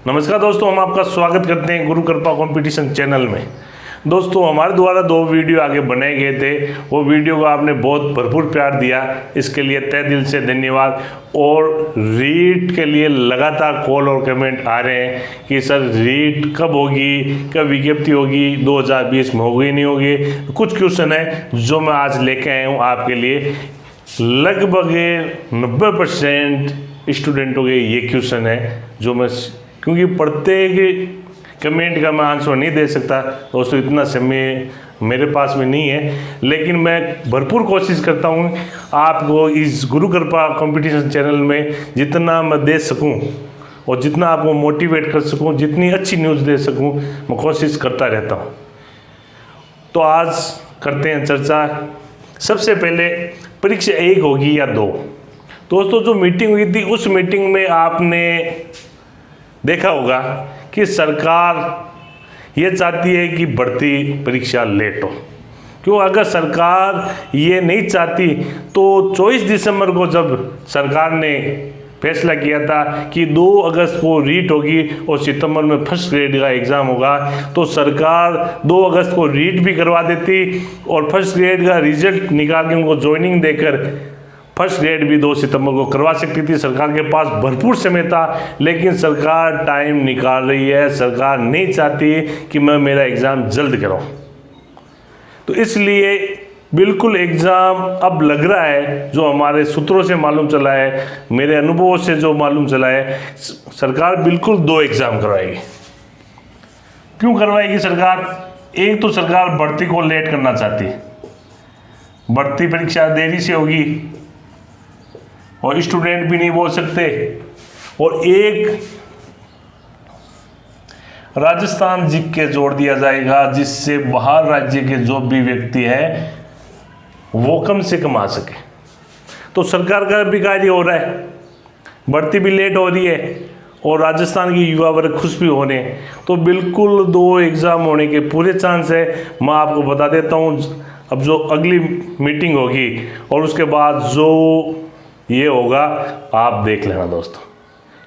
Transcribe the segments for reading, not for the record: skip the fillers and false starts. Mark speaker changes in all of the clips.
Speaker 1: नमस्कार दोस्तों, हम आपका स्वागत करते हैं गुरु कृपा कंपटीशन चैनल में। दोस्तों, हमारे द्वारा 2 वीडियो आगे बनाए गए थे, वो वीडियो को आपने बहुत भरपूर प्यार दिया, इसके लिए तहे दिल से धन्यवाद। और रीट के लिए लगातार कॉल और कमेंट आ रहे हैं कि सर रीट कब होगी, कब विज्ञप्ति होगी, 2020 में होगी नहीं होगी। कुछ क्वेश्चन है जो मैं आज लेके आया हूँ आपके लिए। लगभग 90% स्टूडेंटों के ये क्वेश्चन है जो मैं, क्योंकि प्रत्येक कमेंट का मैं आंसर नहीं दे सकता दोस्तों, इतना समय मेरे पास में नहीं है, लेकिन मैं भरपूर कोशिश करता हूँ आपको इस गुरु कृपा कंपटीशन चैनल में जितना मैं दे सकूँ और जितना आपको मोटिवेट कर सकूँ, जितनी अच्छी न्यूज़ दे सकूँ, मैं कोशिश करता रहता हूँ। तो आज करते हैं चर्चा। सबसे पहले परीक्षा 1 होगी या 2। दोस्तों, जो मीटिंग हुई थी उस मीटिंग में आपने देखा होगा कि सरकार ये चाहती है कि भर्ती परीक्षा लेट हो। क्यों? अगर सरकार ये नहीं चाहती तो 24 दिसंबर को जब सरकार ने फैसला किया था कि 2 अगस्त को रीट होगी और सितंबर में फर्स्ट ग्रेड का एग्ज़ाम होगा, तो सरकार 2 अगस्त को रीट भी करवा देती और फर्स्ट ग्रेड का रिजल्ट निकाल के उनको ज्वाइनिंग देकर फर्स्ट ग्रेड भी 2 सितंबर को करवा सकती थी। सरकार के पास भरपूर समय था, लेकिन सरकार टाइम निकाल रही है। सरकार नहीं चाहती कि मैं मेरा एग्ज़ाम जल्द कराऊं, तो इसलिए बिल्कुल एग्ज़ाम अब लग रहा है, जो हमारे सूत्रों से मालूम चला है, मेरे अनुभवों से जो मालूम चला है, सरकार बिल्कुल 2 एग्ज़ाम करवाएगी। क्यों करवाएगी सरकार? एक तो सरकार भर्ती को लेट करना चाहती है, भर्ती परीक्षा देरी से होगी और स्टूडेंट भी नहीं बोल सकते। और एक राजस्थान जीके के जोड़ दिया जाएगा, जिससे बाहर राज्य के जो भी व्यक्ति है वो कम से कम आ सके। तो सरकार का भी कार्य हो रहा है, भर्ती भी लेट हो रही है और राजस्थान की युवा वर्ग खुश भी हो रहे हैं। तो बिल्कुल 2 एग्ज़ाम होने के पूरे चांस है। मैं आपको बता देता हूँ, अब जो अगली मीटिंग होगी और उसके बाद जो ये होगा आप देख लेना दोस्तों,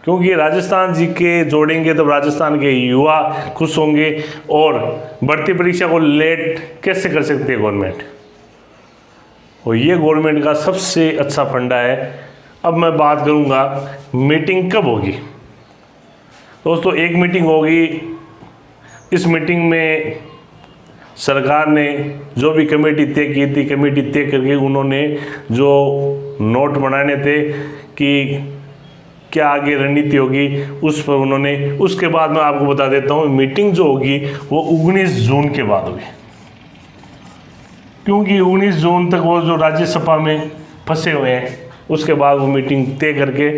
Speaker 1: क्योंकि राजस्थान जी के जोड़ेंगे तो राजस्थान के युवा खुश होंगे। और भर्ती परीक्षा को लेट कैसे कर सकती है गवर्नमेंट, और ये गवर्नमेंट का सबसे अच्छा फंडा है। अब मैं बात करूँगा मीटिंग कब होगी। दोस्तों, एक मीटिंग होगी, इस मीटिंग में सरकार ने जो भी कमेटी तय की थी, कमेटी तय करके उन्होंने जो नोट बनाने थे कि क्या आगे रणनीति होगी, उस पर उन्होंने, उसके बाद मैं आपको बता देता हूँ मीटिंग जो होगी वो 19 जून के बाद होगी, क्योंकि 19 जून तक वो जो राज्यसभा में फंसे हुए हैं, उसके बाद वो मीटिंग तय करके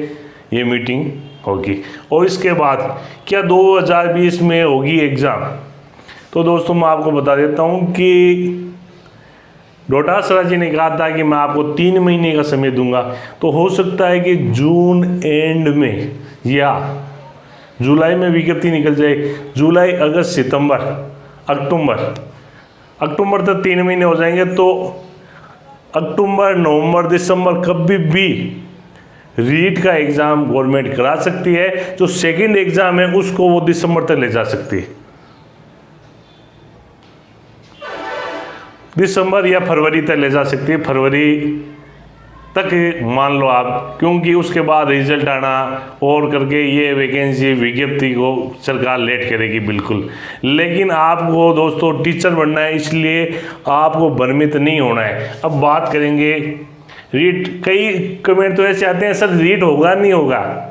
Speaker 1: ये मीटिंग होगी। और इसके बाद क्या 2020 में होगी एग्ज़ाम? तो दोस्तों, मैं आपको बता देता हूँ कि डोटासरा जी ने कहा था कि मैं आपको 3 महीने का समय दूंगा। तो हो सकता है कि जून एंड में या जुलाई में विज्ञप्ति निकल जाए। जुलाई, अगस्त, सितंबर, अक्टूबर तक 3 महीने हो जाएंगे। तो अक्टूबर, नवंबर, दिसंबर कभी भी रीट का एग्ज़ाम गवर्नमेंट करा सकती है। जो सेकेंड एग्ज़ाम है उसको वो दिसंबर तक ले जा सकती है, दिसंबर या फरवरी तक ले जा सकती है, फरवरी तक मान लो आप, क्योंकि उसके बाद रिजल्ट आना और करके ये वैकेंसी विज्ञप्ति को सरकार लेट करेगी बिल्कुल। लेकिन आपको दोस्तों टीचर बनना है, इसलिए आपको भ्रमित नहीं होना है। अब बात करेंगे रीट। कई कमेंट तो ऐसे आते हैं, सर रीट होगा नहीं होगा?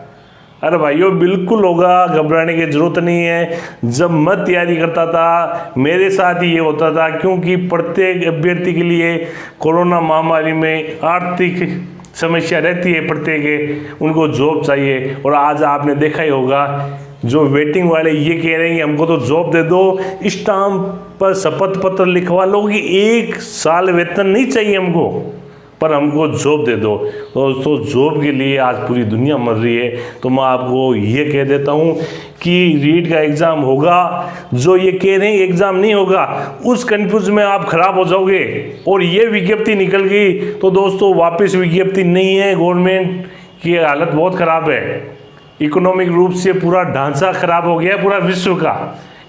Speaker 1: अरे भाइयों, बिल्कुल होगा, घबराने की ज़रूरत नहीं है। जब मैं तैयारी करता था मेरे साथ ही ये होता था, क्योंकि प्रत्येक अभ्यर्थी के लिए कोरोना महामारी में आर्थिक समस्या रहती है, प्रत्येक उनको जॉब चाहिए। और आज आपने देखा ही होगा, जो वेटिंग वाले ये कह रहे हैं कि हमको तो जॉब दे दो, स्टाम्प पर शपथ पत्र लिखवा लो कि 1 साल वेतन नहीं चाहिए हमको, पर हमको जॉब दे दो। दोस्तों, जॉब के लिए आज पूरी दुनिया मर रही है। तो मैं आपको ये कह देता हूँ कि रीट का एग्ज़ाम होगा। जो ये कह रहे हैं एग्ज़ाम नहीं होगा, उस कन्फ्यूज में आप खराब हो जाओगे। और ये विज्ञप्ति निकल गई तो दोस्तों वापस विज्ञप्ति नहीं है, गवर्नमेंट की हालत बहुत ख़राब है। इकोनॉमिक रूप से पूरा ढांचा खराब हो गया पूरा विश्व का,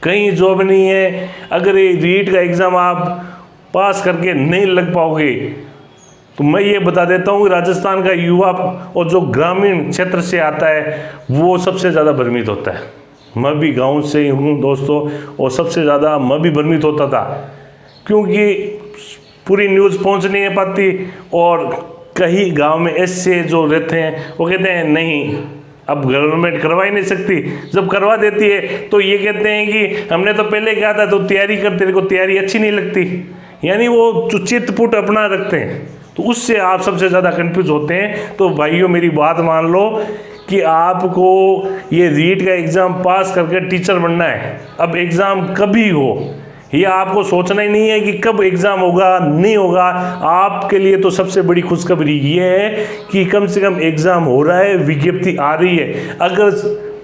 Speaker 1: कहीं जॉब नहीं है। अगर ये रीट का एग्ज़ाम आप पास करके नहीं लग पाओगे तो मैं ये बता देता हूँ राजस्थान का युवा और जो ग्रामीण क्षेत्र से आता है वो सबसे ज़्यादा भ्रमित होता है। मैं भी गांव से हूँ दोस्तों, और सबसे ज़्यादा मैं भी भ्रमित होता था, क्योंकि पूरी न्यूज़ पहुँच नहीं पाती। और कई गांव में ऐसे जो रहते हैं वो कहते हैं नहीं, अब गवर्नमेंट करवा ही नहीं सकती। जब करवा देती है तो ये कहते हैं कि हमने तो पहले कहा था तो तैयारी कर, तेरे को तैयारी अच्छी नहीं लगती। यानी वो चित्तपुट अपना रखते हैं, तो उससे आप सबसे ज़्यादा कंफ्यूज होते हैं। तो भाइयों मेरी बात मान लो कि आपको ये रीट का एग्ज़ाम पास करके टीचर बनना है। अब एग्ज़ाम कभी हो ये आपको सोचना ही नहीं है कि कब एग्ज़ाम होगा नहीं होगा। आपके लिए तो सबसे बड़ी खुशखबरी ये है कि कम से कम एग्ज़ाम हो रहा है, विज्ञप्ति आ रही है। अगर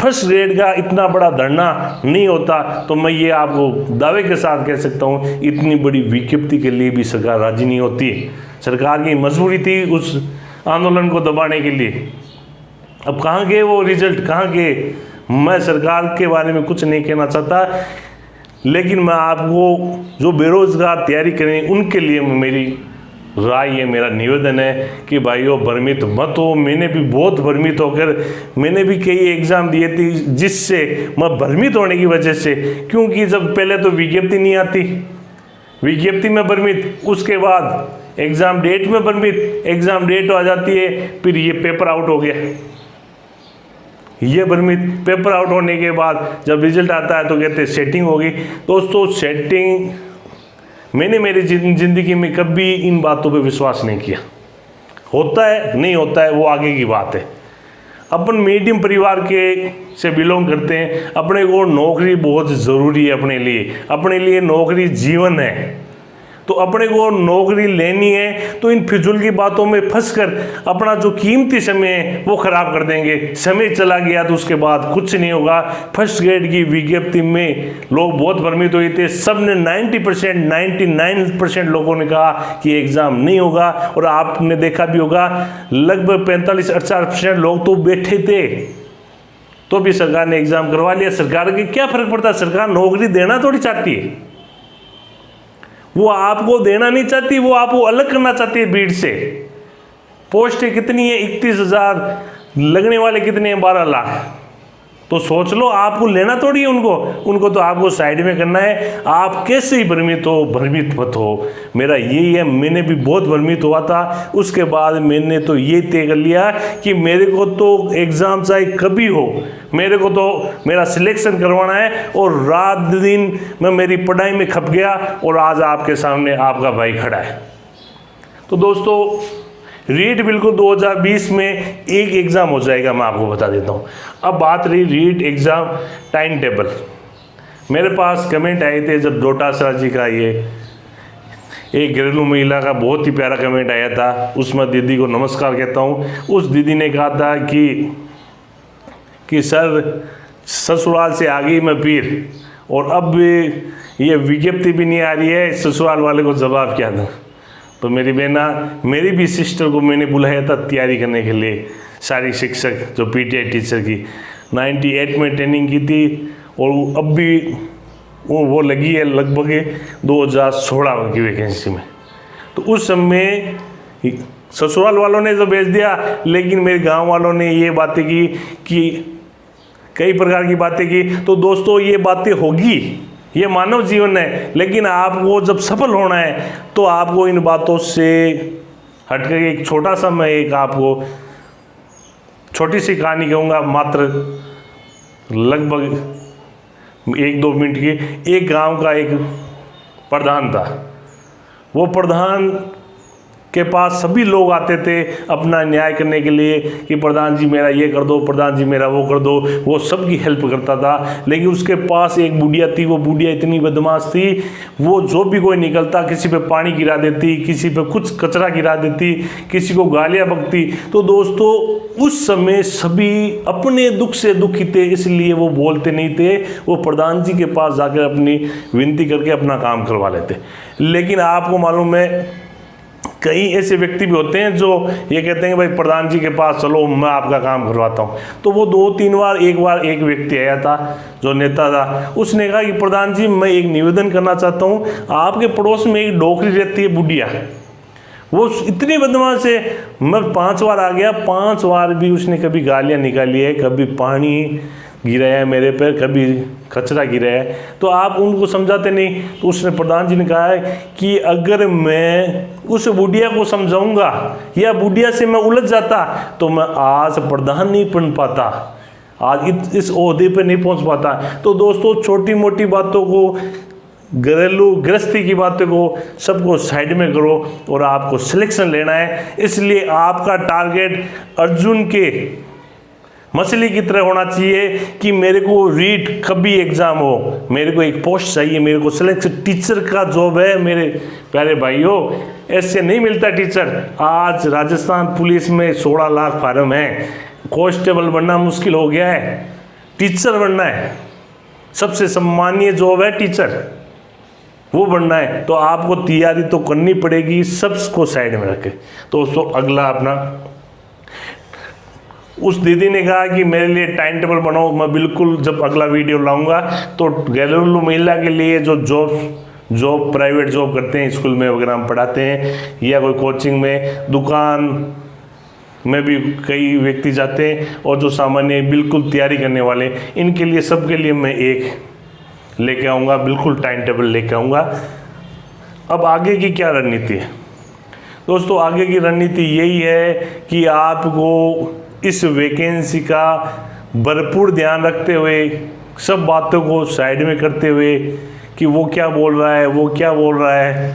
Speaker 1: फर्स्ट ग्रेड का इतना बड़ा धरना नहीं होता तो मैं ये आपको दावे के साथ कह सकता हूँ इतनी बड़ी विज्ञप्ति के लिए भी सरकार राजी नहीं होती। सरकार की मजबूरी थी उस आंदोलन को दबाने के लिए। अब कहाँ गए वो रिजल्ट, कहाँ गए? मैं सरकार के बारे में कुछ नहीं कहना चाहता, लेकिन मैं आपको जो बेरोजगार तैयारी करें उनके लिए मेरी राय है, मेरा निवेदन है कि भाइयों भ्रमित मत हो। मैंने भी बहुत भ्रमित होकर मैंने भी कई एग्ज़ाम दिए थे जिससे मैं भ्रमित होने की वजह से, क्योंकि जब पहले तो विज्ञप्ति नहीं आती, विज्ञप्ति में भ्रमित, उसके बाद एग्ज़ाम डेट में भ्रमित, एग्ज़ाम डेट आ जाती है फिर ये पेपर आउट हो गया, ये भ्रमित। पेपर आउट होने के बाद जब रिजल्ट आता है तो कहते हैं सेटिंग होगी। दोस्तों सेटिंग, मैंने मेरी ज़िंदगी में कभी इन बातों पे विश्वास नहीं किया। होता है नहीं होता है वो आगे की बात है। अपन मीडियम परिवार के से बिलोंग करते हैं, अपने को नौकरी बहुत ज़रूरी है, अपने लिए नौकरी जीवन है। तो अपने को नौकरी लेनी है तो इन फिजूल की बातों में फंसकर अपना जो कीमती समय है वो खराब कर देंगे। समय चला गया तो उसके बाद कुछ नहीं होगा। फर्स्ट ग्रेड की विज्ञप्ति में लोग बहुत भ्रमित हुए थे, सब ने 90% 99% लोगों ने कहा कि एग्ज़ाम नहीं होगा। और आपने देखा भी होगा लगभग 45-48% लोग तो बैठे थे, तो भी सरकार ने एग्ज़ाम करवा लिया। सरकार के क्या फ़र्क पड़ता है, सरकार नौकरी देना थोड़ी चाहती है, वो आपको देना नहीं चाहती, वो आपको अलग करना चाहती है भीड़ से। पोस्टें कितनी है? 31,000, लगने वाले कितने हैं? 12 लाख। तो सोच लो, आपको लेना थोड़ी है उनको तो आपको साइड में करना है। आप कैसे ही भ्रमित हो, भ्रमित मत हो, मेरा यही है। मैंने भी बहुत भ्रमित हुआ था, उसके बाद मैंने तो ये तय कर लिया कि मेरे को तो एग्ज़ाम चाहे कभी हो, मेरे को तो मेरा सिलेक्शन करवाना है। और रात दिन मैं मेरी पढ़ाई में खप गया और आज आपके सामने आपका भाई खड़ा है। तो दोस्तों रीट बिल्कुल 2020 में एक एग्ज़ाम हो जाएगा, मैं आपको बता देता हूँ। अब बात रही रीट एग्ज़ाम टाइम टेबल। मेरे पास कमेंट आए थे जब डोटासरा जी का ये एक घरेलू महिला का बहुत ही प्यारा कमेंट आया था, उसमें दीदी को नमस्कार कहता हूँ। उस दीदी ने कहा था कि सर ससुराल से आ गई मैं पीर, और अब ये विज्ञप्ति भी नहीं आ रही है, ससुराल वाले को जवाब क्या दूँ। तो मेरी बहना, मेरी भी सिस्टर को मैंने बुलाया था तैयारी करने के लिए, सारी शिक्षक जो पीटीआई टीचर की 98 में ट्रेनिंग की थी, और अब भी वो लगी है लगभग 2016 की वैकेंसी में। तो उस समय ससुराल वालों ने तो भेज दिया, लेकिन मेरे गांव वालों ने ये बातें की कि कई प्रकार की बातें की। तो दोस्तों ये बातें होगी, ये मानव जीवन है, लेकिन आपको जब सफल होना है तो आपको इन बातों से हटकर एक छोटा सा, मैं एक आपको छोटी सी कहानी कहूँगा, मात्र लगभग 1-2 मिनट की। एक गांव का एक प्रधान था, वो प्रधान के पास सभी लोग आते थे अपना न्याय करने के लिए कि प्रधान जी मेरा ये कर दो, प्रधान जी मेरा वो कर दो। वो सबकी हेल्प करता था, लेकिन उसके पास एक बुढ़िया थी। वो बुढ़िया इतनी बदमाश थी, वो जो भी कोई निकलता किसी पे पानी गिरा देती, किसी पे कुछ कचरा गिरा देती, किसी को गालियाँ बकती। तो दोस्तों उस समय सभी अपने दुख से दुखी थे, इसलिए वो बोलते नहीं थे, वो प्रधान जी के पास जाकर अपनी विनती करके अपना काम करवा लेते। लेकिन आपको मालूम है कई ऐसे व्यक्ति भी होते हैं जो ये कहते हैं कि भाई प्रधान जी के पास चलो मैं आपका काम करवाता हूँ। तो वो 2-3 बार एक व्यक्ति आया था जो नेता था, उसने कहा कि प्रधान जी मैं एक निवेदन करना चाहता हूँ, आपके पड़ोस में एक डोकरी रहती है बुढ़िया, वो इतनी बदमाश है, मैं 5 बार आ गया, 5 बार भी उसने कभी गालियाँ निकाली है, कभी पानी गिराया है मेरे पर, कभी कचरा गिराया है, तो आप उनको समझाते नहीं। तो उसने प्रधान जी ने कहा है कि अगर मैं उस बुढ़िया को समझाऊंगा या बुढ़िया से मैं उलझ जाता तो मैं आज प्रधान नहीं बन पाता, आज इस ओहदे पे नहीं पहुंच पाता। तो दोस्तों छोटी मोटी बातों को, घरेलू गृहस्थी की बातों को सबको साइड में करो और आपको सिलेक्शन लेना है। इसलिए आपका टारगेट अर्जुन के मछली की तरह होना चाहिए कि मेरे को रीट कभी एग्जाम हो, मेरे को एक पोस्ट चाहिए, मेरे को सिलेक्शन टीचर का जॉब है। मेरे प्यारे भाइयों, ऐसे नहीं मिलता टीचर। आज राजस्थान पुलिस में 16 लाख फार्म हैं, कांस्टेबल बनना मुश्किल हो गया है, टीचर बनना है, सबसे सम्मानीय जॉब है टीचर, वो बनना है। तो आपको तैयारी तो करनी पड़ेगी, सबको साइड में रखे। दोस्तों अगला अपना, उस दीदी ने कहा कि मेरे लिए टाइम टेबल बनाओ, मैं बिल्कुल जब अगला वीडियो लाऊंगा तो घरेलू महिला के लिए जो जॉब प्राइवेट जॉब करते हैं, स्कूल में वगैरह हम पढ़ाते हैं या कोई कोचिंग में, दुकान में भी कई व्यक्ति जाते हैं, और जो सामान्य बिल्कुल तैयारी करने वाले, इनके लिए सबके लिए मैं एक लेके आऊँगा, बिल्कुल टाइम टेबल लेके आऊँगा। अब आगे की क्या रणनीति है दोस्तों? आगे की रणनीति यही है कि आपको इस वैकेंसी का भरपूर ध्यान रखते हुए, सब बातों को साइड में करते हुए कि वो क्या बोल रहा है, वो क्या बोल रहा है,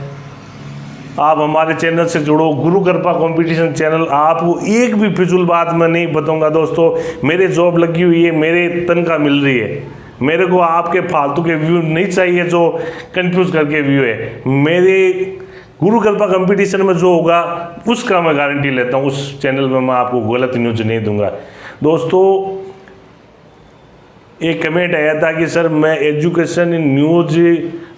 Speaker 1: आप हमारे चैनल से जुड़ो, गुरु कृपा कंपटीशन चैनल। आपको एक भी फिजूल बात मैं नहीं बताऊंगा दोस्तों। मेरे जॉब लगी हुई है, मेरे तनख्वाह मिल रही है, मेरे को आपके फालतू के व्यू नहीं चाहिए जो कंफ्यूज करके व्यू है। मेरे गुरु कृपा कंपटीशन में जो होगा उसका मैं गारंटी लेता हूँ, उस चैनल में मैं आपको गलत न्यूज नहीं दूंगा। दोस्तों एक कमेंट आया था कि सर मैं एजुकेशन न्यूज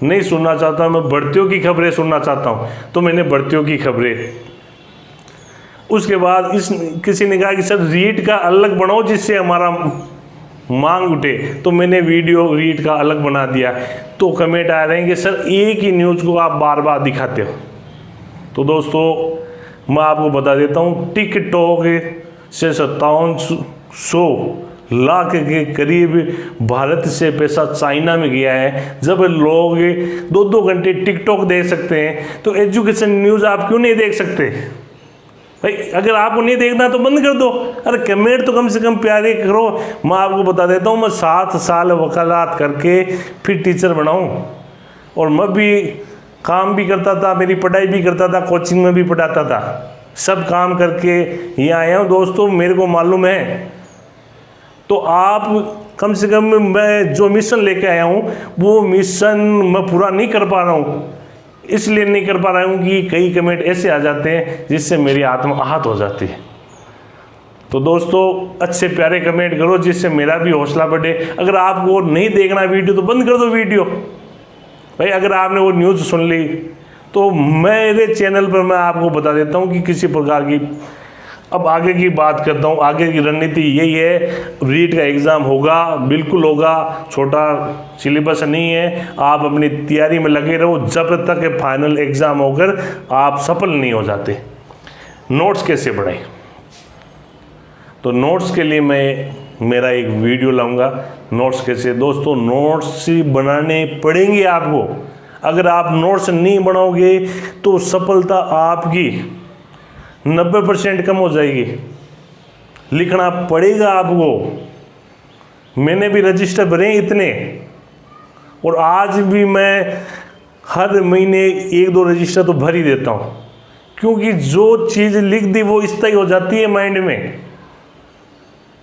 Speaker 1: नहीं सुनना चाहता, मैं भर्तियों की खबरें सुनना चाहता हूँ, तो मैंने भर्तियों की खबरें। उसके बाद किसी ने कहा कि सर रीट का अलग बनाओ जिससे हमारा मांग उठे, तो मैंने वीडियो रीट का अलग बना दिया। तो कमेंट आ रहे हैं कि सर एक ही न्यूज़ को आप बार बार दिखाते हो। तो दोस्तों मैं आपको बता देता हूँ, टिकटॉक से 5700 लाख के करीब भारत से पैसा चाइना में गया है। जब लोग 2-2 घंटे टिकटॉक देख सकते हैं तो एजुकेशन न्यूज़ आप क्यों नहीं देख सकते भाई? अगर आपको नहीं देखना तो बंद कर दो। अरे कमेंट तो कम से कम प्यारे करो। मैं आपको बता देता हूँ, मैं 7 साल वकालत करके फिर टीचर बनाऊँ, और मैं भी काम भी करता था, मेरी पढ़ाई भी करता था, कोचिंग में भी पढ़ाता था, सब काम करके यहाँ आया हूँ दोस्तों, मेरे को मालूम है। तो आप कम से कम, मैं जो मिशन लेके आया हूँ वो मिशन मैं पूरा नहीं कर पा रहा हूँ। इसलिए नहीं कर पा रहा हूँ कि कई कमेंट ऐसे आ जाते हैं जिससे मेरी आत्मा आहत हो जाती है। तो दोस्तों अच्छे प्यारे कमेंट करो जिससे मेरा भी हौसला बढ़े। अगर आपको नहीं देखना वीडियो तो बंद कर दो वीडियो भाई। अगर आपने वो न्यूज़ सुन ली तो मेरे चैनल पर मैं आपको बता देता हूँ कि किसी प्रकार की। अब आगे की बात करता हूँ। आगे की रणनीति यही है, रीट का एग्ज़ाम होगा, बिल्कुल होगा, छोटा सिलेबस नहीं है। आप अपनी तैयारी में लगे रहो जब तक फाइनल एग्ज़ाम होकर आप सफल नहीं हो जाते। नोट्स कैसे बढ़ाएं? तो नोट्स के लिए मैं मेरा एक वीडियो लाऊंगा, नोट्स कैसे। दोस्तों नोट्स बनाने पड़ेंगे आपको। अगर आप नोट्स नहीं बनाओगे तो सफलता आपकी 90% कम हो जाएगी। लिखना पड़ेगा आपको। मैंने भी रजिस्टर भरे इतने, और आज भी मैं हर महीने 1-2 रजिस्टर तो भर ही देता हूँ, क्योंकि जो चीज़ लिख दी वो स्थायी हो जाती है माइंड में।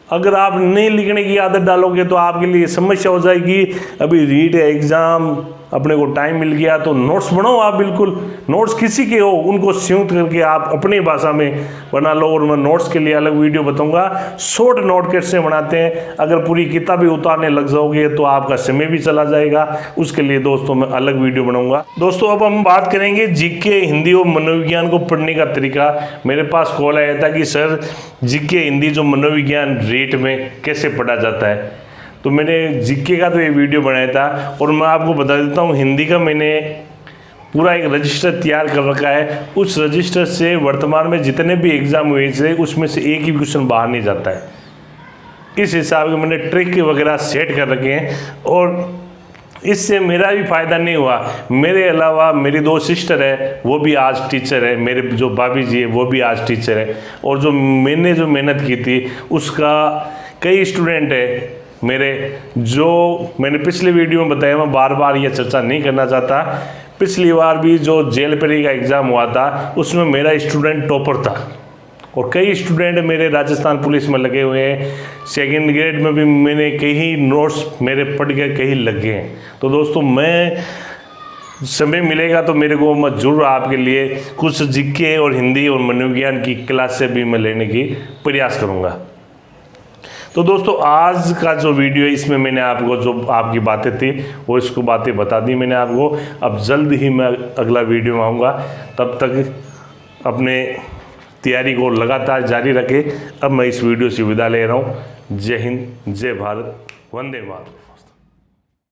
Speaker 1: अगर आप नहीं लिखने की आदत डालोगे तो आपके लिए समस्या हो जाएगी। अभी रीट एग्ज़ाम अपने को टाइम मिल गया तो नोट्स बनाओ आप, बिल्कुल नोट्स किसी के हो उनको संयुक्त करके आप अपनी भाषा में बना लो। और मैं नोट्स के लिए अलग वीडियो बताऊंगा, शॉर्ट नोट कैसे बनाते हैं। अगर पूरी किताबें उतारने लग जाओगे तो आपका समय भी चला जाएगा, उसके लिए दोस्तों मैं अलग वीडियो बनाऊंगा। दोस्तों अब हम बात करेंगे जीके हिंदी और मनोविज्ञान को पढ़ने का तरीका। मेरे पास कॉल आया था कि सर जीके हिंदी जो मनोविज्ञान रेट में कैसे पढ़ा जाता है, तो मैंने जीके का तो ये वीडियो बनाया था। और मैं आपको बता देता हूँ, हिंदी का मैंने पूरा एक रजिस्टर तैयार कर रखा है। उस रजिस्टर से वर्तमान में जितने भी एग्जाम हुए थे उसमें से एक ही क्वेश्चन बाहर नहीं जाता है। इस हिसाब के मैंने ट्रिक वगैरह सेट कर रखे हैं। और इससे मेरा भी फायदा नहीं हुआ, मेरे अलावा मेरी 2 सिस्टर है वो भी आज टीचर है, मेरे जो भाभी जी है वो भी आज टीचर है। और जो मैंने जो मेहनत की थी उसका कई स्टूडेंट है मेरे, जो मैंने पिछले वीडियो में बताया, मैं बार बार ये चर्चा नहीं करना चाहता। पिछली बार भी जो जेल पेरी का एग्ज़ाम हुआ था उसमें मेरा स्टूडेंट टॉपर था। और कई स्टूडेंट मेरे राजस्थान पुलिस में लगे हुए हैं। सेकेंड ग्रेड में भी मैंने कई नोट्स मेरे पढ़ के कहीं लगे हैं। तो दोस्तों मैं समय मिलेगा तो मेरे को मैं जरूर आपके लिए कुछ जीके और हिंदी और मनोविज्ञान की क्लासें भी मैं लेने की प्रयास करूँगा। तो दोस्तों आज का जो वीडियो है इसमें मैंने आपको जो आपकी बातें थी वो इसको बातें बता दी मैंने आपको। अब जल्द ही मैं अगला वीडियो में आऊँगा, तब तक अपने तैयारी को लगातार जारी रखें। अब मैं इस वीडियो से विदा ले रहा हूँ। जय हिंद, जय भारत, वंदे मातरम।